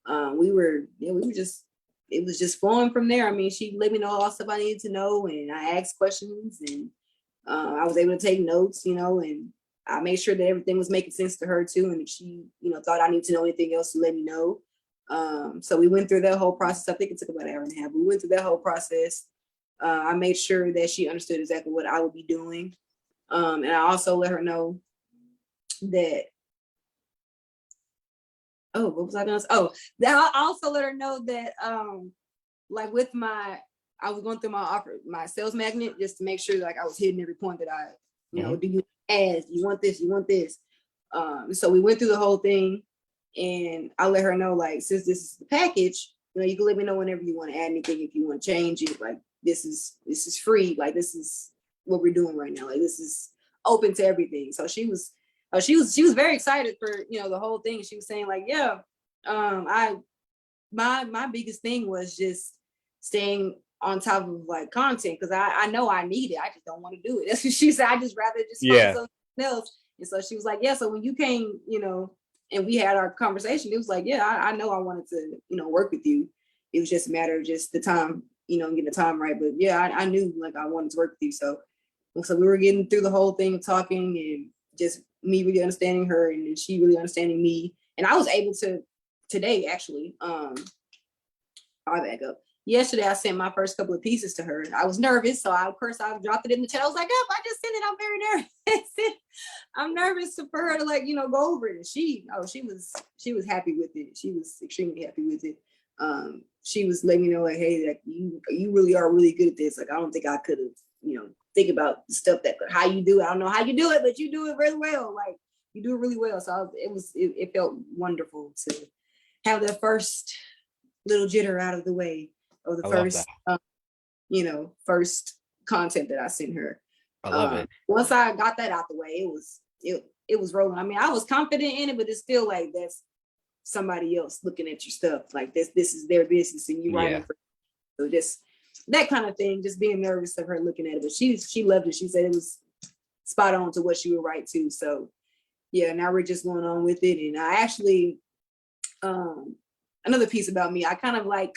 it was just flowing from there. I mean, she let me know all the stuff I needed to know, and I asked questions, and I was able to take notes, and I made sure that everything was making sense to her too. And if she, thought I needed to know anything else, to let me know. So we went through that whole process. I think it took about an hour and a half. We went through that whole process. I made sure that she understood exactly what I would be doing. And I also let her know that, what was I gonna say? Oh, that I also let her know that like with I was going through my sales magnet just to make sure like I was hitting every point that I, do you ads, you want this, you want this. So we went through the whole thing, and I let her know, like, since this is the package, you can let me know whenever you want to add anything, if you want to change it. Like, this is free. Like, this is what we're doing right now. Like, this is open to everything. So she was very excited for, the whole thing. She was saying like, yeah, my biggest thing was just staying on top of like content, because I know I need it. I just don't want to do it. That's what she said. I just rather just focus on something else. And so she was like, yeah. So when you came, and we had our conversation, it was like, yeah, I know I wanted to, work with you. It was just a matter of just the time, getting the time right. But yeah, I knew like I wanted to work with you. So we were getting through the whole thing, talking, and just me really understanding her, and then she really understanding me. And I was able to today, actually, I'll back up. Yesterday, I sent my first couple of pieces to her. I was nervous, so I dropped it in the chat. I was like, "Oh, I just sent it. I'm very nervous. I'm nervous for her to like, go over it." And she was happy with it. She was extremely happy with it. She was letting me know like, "Hey, like you really are really good at this. Like, I don't think I could have, think about the stuff that how you do it. I don't know how you do it, but you do it really well. Like, you do it really well." So it felt wonderful to have that first little jitter out of the way of the first, first content that I sent her. I love it. Once I got that out the way, it was rolling. I mean, I was confident in it, but it's still like that's somebody else looking at your stuff. Like this is their business, and you writing for. So just that kind of thing, just being nervous of her looking at it. But she loved it. She said it was spot on to what she would write to. So yeah, now we're just going on with it. And I actually, another piece about me, I kind of like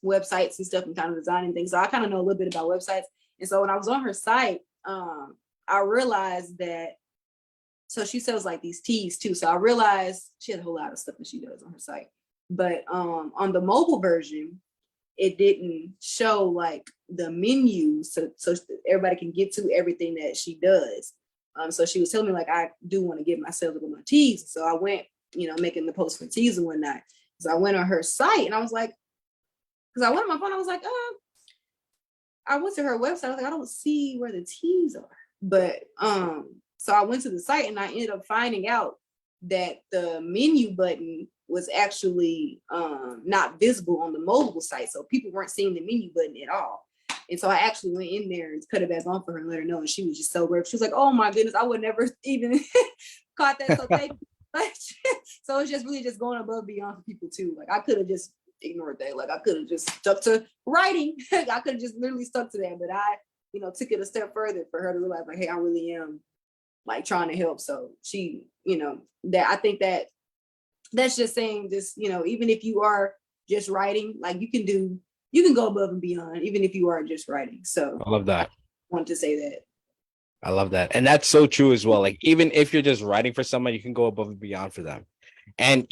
websites and stuff and kind of designing things. So I kind of know a little bit about websites. And so when I was on her site, I realized that, so she sells like these teas too. So I realized she had a whole lot of stuff that she does on her site. But on the mobile version, it didn't show like the menu so everybody can get to everything that she does. So she was telling me like, I do want to get myself with my teas. So I went, making the post for teas and whatnot. So I went on her site and I was like, because I went on my phone, I was like, I went to her website. I was like, I don't see where the teas are. But so I went to the site and I ended up finding out that the menu button was actually not visible on the mobile site. So people weren't seeing the menu button at all. And so I actually went in there and cut it back on for her and let her know. And she was just so grateful. She was like, oh my goodness, I would never even caught that. So thank you so much. So it's just really just going above and beyond for people too. Like I could have just ignored that. Like I could have just stuck to writing. I could have just literally stuck to that. But I, took it a step further for her to realize like, hey, I really am like trying to help. So she, that I think that's just saying this, even if you are just writing, like you can go above and beyond, even if you are just writing. So I love that. I want to say that. I love that. And that's so true as well. Like, even if you're just writing for someone, you can go above and beyond for them. And,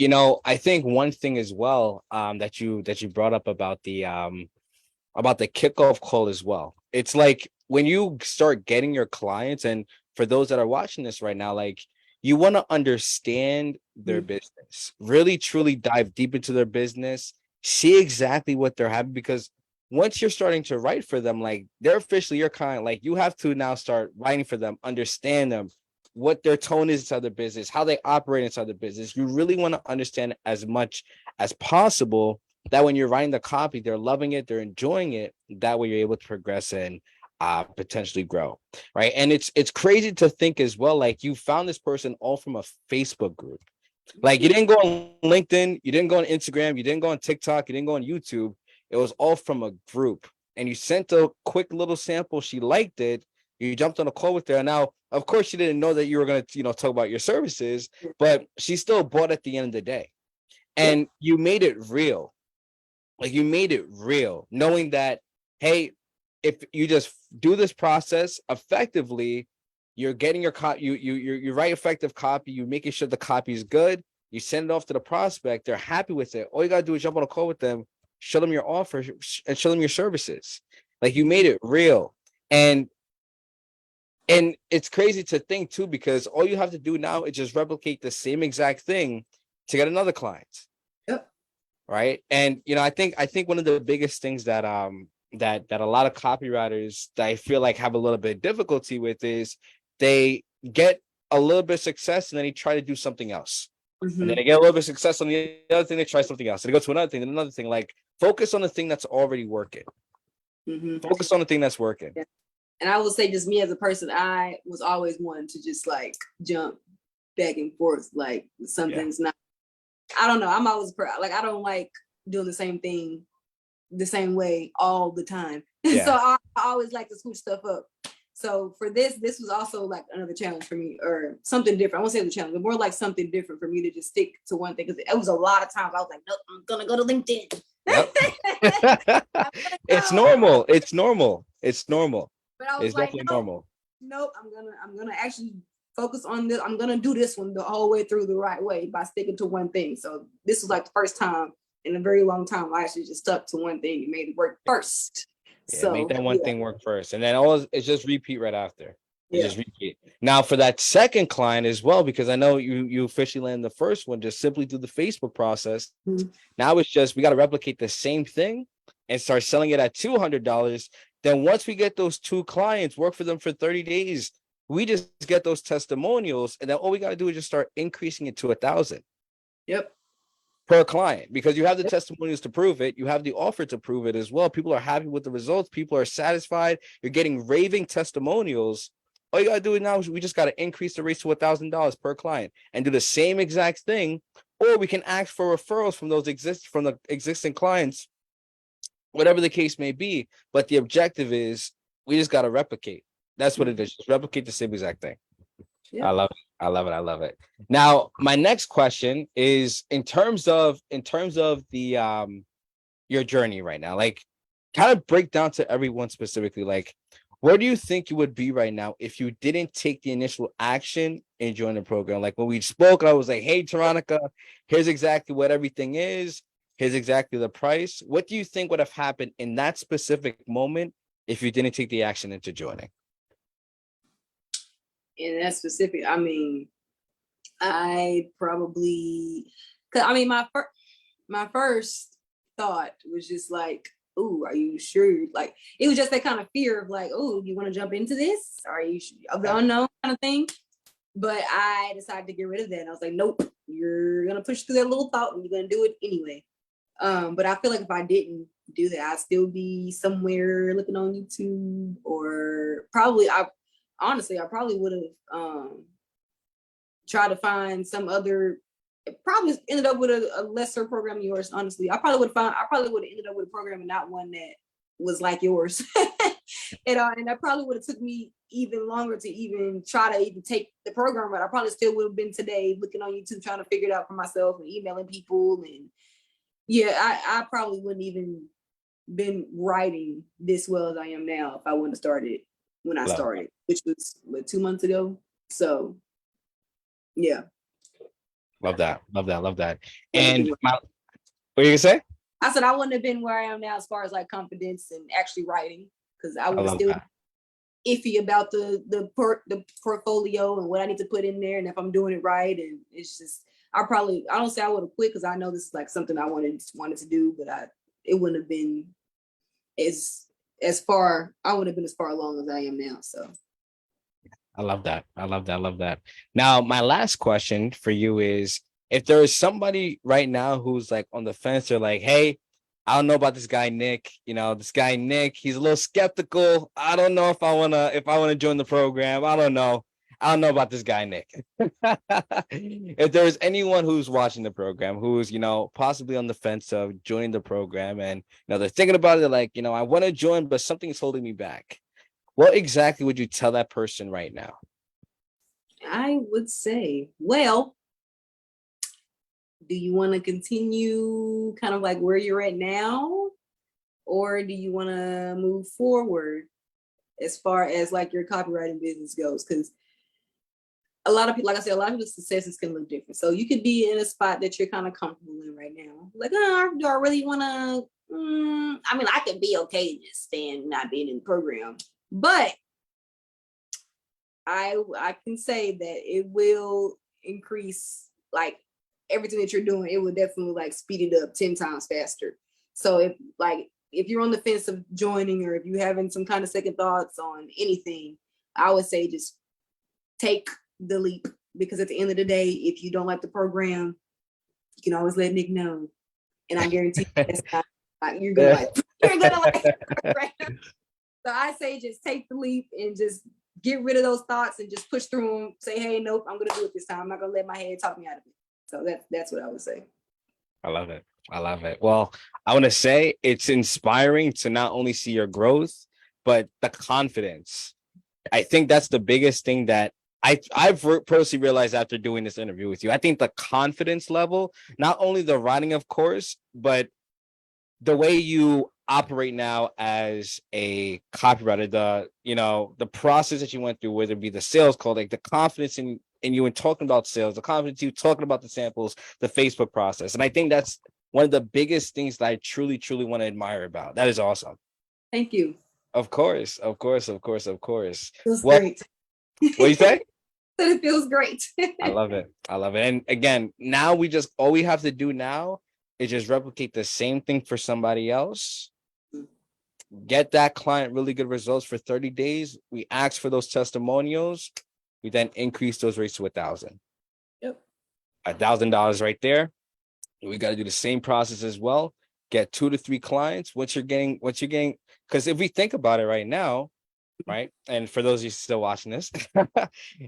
I think one thing as well, that you brought up about the kickoff call as well. It's like when you start getting your clients, and for those that are watching this right now, like you want to understand their business, really, truly dive deep into their business, see exactly what they're having, because once you're starting to write for them, like they're officially your client, like you have to now start writing for them, understand them, what their tone is inside their business, how they operate inside their business. You really want to understand as much as possible, that when you're writing the copy, they're loving it, they're enjoying it. That way you're able to progress and potentially grow, right? And it's crazy to think as well, like you found this person all from a Facebook group. Like you didn't go on LinkedIn, you didn't go on Instagram, you didn't go on TikTok, you didn't go on YouTube. It was all from a group. And you sent a quick little sample. She liked it. You jumped on a call with her. Now, of course, she didn't know that you were going to, talk about your services, but she still bought at the end of the day. And you made it real. Like you made it real, knowing that, hey, if you just do this process effectively, you're getting your copy, you write effective copy, you making sure the copy is good, you send it off to the prospect, they're happy with it. All you gotta do is jump on a call with them, show them your offer, and show them your services. Like you made it real. And it's crazy to think too, because all you have to do now is just replicate the same exact thing to get another client. Yep. right? And I think one of the biggest things that that a lot of copywriters that I feel like have a little bit of difficulty with is they get a little bit of success and then they try to do something else. And then they get a little bit of success on the other thing, they try something else. And they go to another thing, and another thing. Like, focus on the thing that's already working. Focus on the thing that's working. Yeah. And I will say, just me as a person, I was always one to just like jump back and forth. Like something's not, I don't know. I'm always like, I don't like doing the same thing the same way all the time. Yeah. So I always like to switch stuff up. So for this was also like another challenge for me, or something different. I won't say the challenge, but more like something different for me to just stick to one thing. Because it was a lot of times I was like, nope, I'm gonna go to LinkedIn. Yep. It's normal. It's normal. It's normal. But I was It's like, definitely nope, normal. Nope, I'm gonna actually focus on this. I'm gonna do this one the whole way through the right way by sticking to one thing. So this was like the first time in a very long time I actually just stuck to one thing and made it work first. Yeah, So make that one thing work first, and then it's just repeat right after. Yeah. Just repeat. Now for that second client as well, because I know you officially landed the first one just simply through the Facebook process. Now it's just we got to replicate the same thing and start selling it at $200. Then once we get those 2 clients, work for them for 30 days, we just get those testimonials, and then all we got to do is just start increasing it to 1,000. Yep. Per client, because you have the testimonials to prove it, you have the offer to prove it as well. People are happy with the results, people are satisfied, you're getting raving testimonials. All you gotta do now is we just gotta increase the rates to $1,000 per client and do the same exact thing, or we can ask for referrals from the existing clients, whatever the case may be. But the objective is we just gotta replicate. That's what it is. Just replicate the same exact thing. Yeah. I love it. I love it. I love it. Now, my next question is in terms of the your journey right now, like kind of break down to everyone specifically, like where do you think you would be right now if you didn't take the initial action and join the program? Like when we spoke, I was like, hey, Toronica, here's exactly what everything is. Here's exactly the price. What do you think would have happened in that specific moment if you didn't take the action into joining? In that specific, I mean, I probably, cause I mean, my first thought was just like, "Ooh, are you sure?" Like it was just that kind of fear of like, "Oh, you want to jump into this? Are you of the unknown kind of thing?" But I decided to get rid of that. And I was like, "Nope, you're gonna push through that little thought, and you're gonna do it anyway." But I feel like if I didn't do that, I'd still be somewhere looking on YouTube, or probably honestly, I probably would have tried to find some other. It probably ended up with a lesser program than yours. Honestly, I probably would have ended up with a program and not one that was like yours. And that probably would have took me even longer to even try to even take the program. But I probably still would have been today looking on YouTube trying to figure it out for myself and emailing people. And yeah, I probably wouldn't even been writing this well as I am now if I wouldn't have started when I started, which was 2 months ago. So yeah. Love that. And what are you gonna say? I said I wouldn't have been where I am now as far as like confidence and actually writing, because I would have still iffy about the portfolio and what I need to put in there and if I'm doing it right. And it's just I don't say I would have quit, because I know this is like something I wanted to do, but it wouldn't have been as far. I wouldn't have been as far along as I am now. So I love that. Now, my last question for you is, if there is somebody right now who's like on the fence, they're like, hey, I don't know about this guy, Nick. This guy, Nick, he's a little skeptical. I don't know if I want to join the program. I don't know about this guy, Nick. If there's anyone who's watching the program, who's, possibly on the fence of joining the program, and, they're thinking about it, like, I want to join, but something's holding me back. What exactly would you tell that person right now? I would say, well, do you want to continue kind of like where you're at now? Or do you want to move forward as far as like your copywriting business goes? Because a lot of people, like I said, a lot of people's successes can look different. So you could be in a spot that you're kind of comfortable in right now. Like, do I really want to? I mean, I could be okay just staying, not being in the program. But I can say that it will increase, like everything that you're doing, it will definitely like speed it up 10 times faster. So if you're on the fence of joining, or if you're having some kind of second thoughts on anything, I would say just take the leap, because at the end of the day, if you don't like the program, you can always let Nick know. And I guarantee that's not, you're gonna like the program. So I say just take the leap and just get rid of those thoughts and just push through them. Say, hey, nope, I'm gonna do it this time. I'm not gonna let my head talk me out of it. So that's what I would say. I love it. I love it. Well, I want to say it's inspiring to not only see your growth, but the confidence. I think that's the biggest thing that I've personally realized after doing this interview with you. I think the confidence level, not only the writing, of course, but the way you operate now as a copywriter, the process that you went through, whether it be the sales call, like the confidence in you in talking about sales, the confidence you talking about the samples, the Facebook process. And I think that's one of the biggest things that I truly, truly want to admire about. That is awesome. Thank you. Of course, of course, of course, of course. Feels Well, great. what do you say? It feels great. I love it. I love it. And again, now all we have to do now is just replicate the same thing for somebody else. Get that client really good results for 30 days. We ask for those testimonials. We then increase those rates to 1,000. Yep. $1,000 right there. We got to do the same process as well. Get 2 to 3 clients. What you're getting, because if we think about it right now, right? And for those of you still watching this,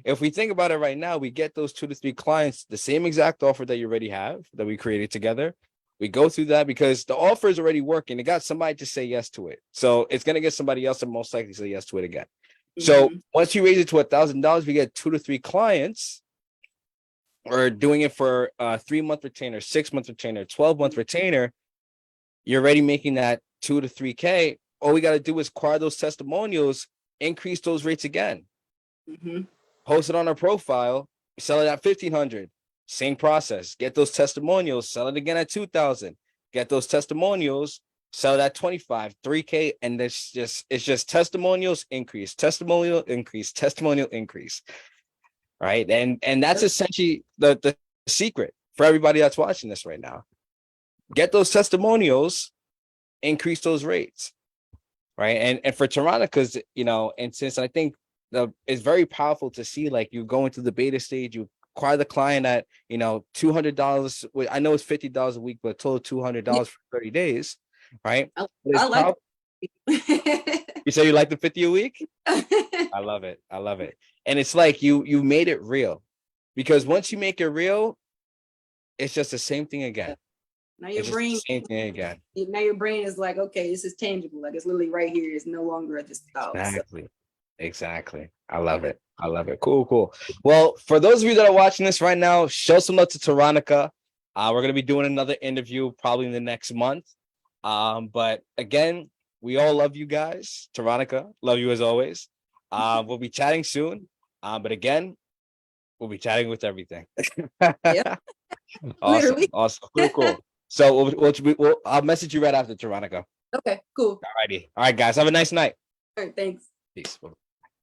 if we think about it right now, we get those 2 to 3 clients, the same exact offer that you already have, that we created together. We go through that because the offer is already working. It got somebody to say yes to it. So it's going to get somebody else to most likely say yes to it again. So once you raise it to $1,000, we get 2 to 3 clients. Or doing it for a 3-month retainer, 6-month retainer, 12-month retainer. You're already making that 2 to 3K. All we got to do is acquire those testimonials, increase those rates again. Post it on our profile, sell it at 1,500. Same process. Get those testimonials, sell it again at 2,000. Get those testimonials, sell it at 25, 3K, and it's just testimonials increase, testimonial increase, testimonial increase. Right. And that's essentially the secret for everybody that's watching this right now. Get those testimonials, increase those rates. Right. And for Toronica's, and since I think it's very powerful to see, like, you go into the beta stage, you acquire the client at, $200. I know it's $50 a week, but total $200 for 30 days. Right. I like You say you like the 50 a week? I love it. I love it. And it's like you made it real, because once you make it real, it's just the same thing again. Now your brain, same thing again. Now your brain is like, okay, this is tangible. Like, it's literally right here. It's no longer just thought. Exactly. I love it. I love it. Cool. Well, for those of you that are watching this right now, show some love to Toronica. We're gonna be doing another interview probably in the next month. But again, we all love you guys. Toronica, love you as always. We'll be chatting soon. But again, we'll be chatting with everything. Yeah. Awesome. Cool. So I'll message you right after, Toronica. Okay, cool. All righty. All right, guys. Have a nice night. All right, thanks. Peace.